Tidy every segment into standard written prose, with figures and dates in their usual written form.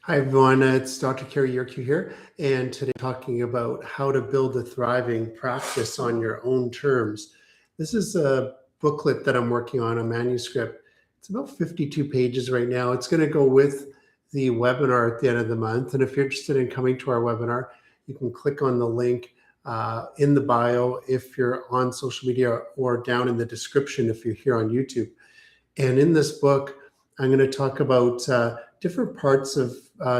Hi everyone, it's Dr. Kerry Yerkew here, and today I'm talking about how to build a thriving practice on your own terms. This is a booklet that I'm working on, a manuscript. It's about 52 pages right now. It's going to go with the webinar at the end of the month, and if you're interested in coming to our webinar, you can click on the link in the bio if you're on social media, or down in the description if you're here on YouTube. And in this book, I'm going to talk about different parts of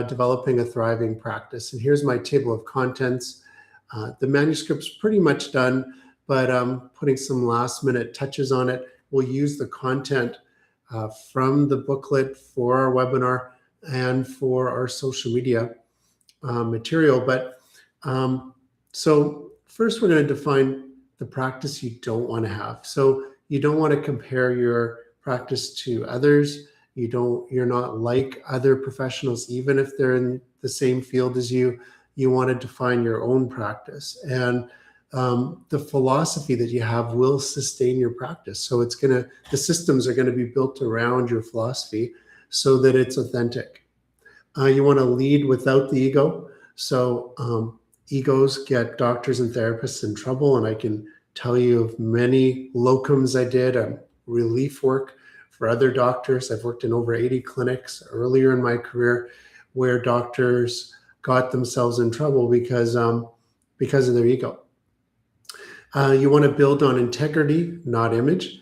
developing a thriving practice. And here's my table of contents. The manuscript's pretty much done, but I'm putting some last minute touches on it. We'll use the content from the booklet for our webinar and for our social media material. But so first we're going to define the practice you don't want to have. So you don't want to compare your practice to others. You're not like other professionals, even if they're in the same field as you. You want to define your own practice, and the philosophy that you have will sustain your practice. So the systems are going to be built around your philosophy so that it's authentic. You want to lead without the ego. So egos get doctors and therapists in trouble, and I can tell you of many locums I did, relief work for other doctors. I've worked in over 80 clinics earlier in my career where doctors got themselves in trouble because of their ego. You want to build on integrity, not image.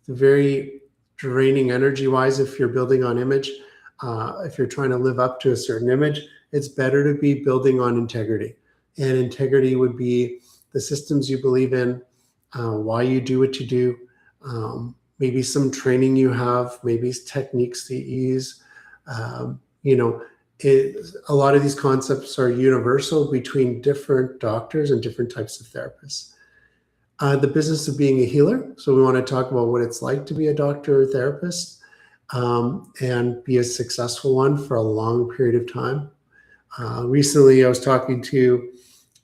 Very draining energy-wise if you're building on image. If you're trying to live up to a certain image, it's better to be building on integrity. And integrity would be the systems you believe in, why you do what you do, maybe some training you have, maybe techniques that you use. A lot of these concepts are universal between different doctors and different types of therapists. The business of being a healer. So we want to talk about what it's like to be a doctor or therapist and be a successful one for a long period of time. Recently, I was talking to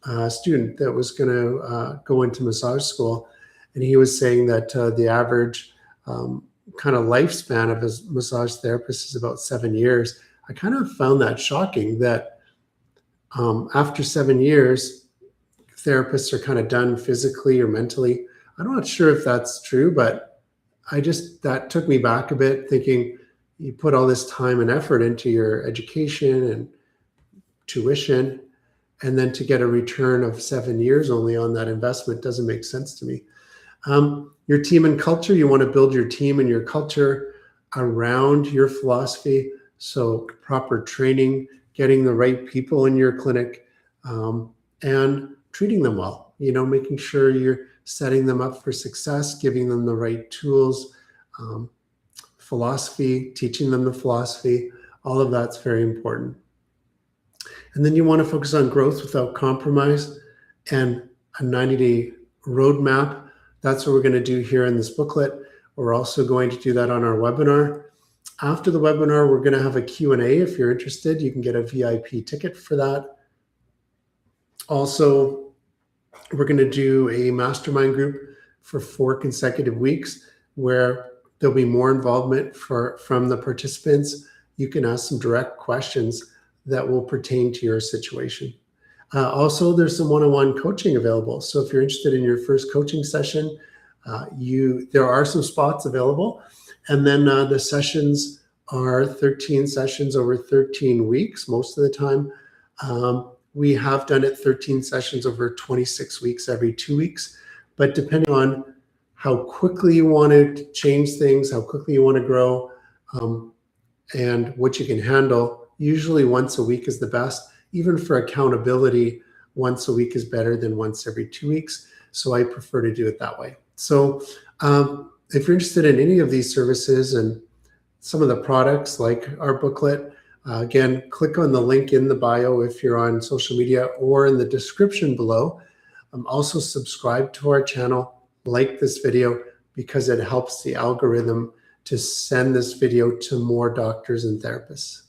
a student that was going to go into massage school, and he was saying that the average kind of lifespan of his massage therapist is about 7 years. I kind of found that shocking that after 7 years, therapists are kind of done physically or mentally. I'm not sure if that's true, but that took me back a bit, thinking you put all this time and effort into your education and tuition, and then to get a return of 7 years only on that investment doesn't make sense to me. Your team and culture, you want to build your team and your culture around your philosophy. So proper training, getting the right people in your clinic, and treating them well, making sure you're setting them up for success, giving them the right tools, philosophy, teaching them the philosophy. All of that's very important. And then you want to focus on growth without compromise and a 90-day roadmap. That's what we're going to do here in this booklet. We're also going to do that on our webinar. After the webinar, we're going to have a Q&A. If you're interested, you can get a VIP ticket for that. Also, we're going to do a mastermind group for 4 consecutive weeks where there'll be more involvement from the participants. You can ask some direct questions that will pertain to your situation. Also, there's some one-on-one coaching available. So if you're interested in your first coaching session, there are some spots available. And then the sessions are 13 sessions over 13 weeks most of the time. We have done it 13 sessions over 26 weeks, every 2 weeks. But depending on how quickly you want to change things, how quickly you want to grow, and what you can handle, usually once a week is the best. Even for accountability, once a week is better than once every 2 weeks. So I prefer to do it that way. So if you're interested in any of these services and some of the products like our booklet, again, click on the link in the bio if you're on social media, or in the description below. Also subscribe to our channel, like this video, because it helps the algorithm to send this video to more doctors and therapists.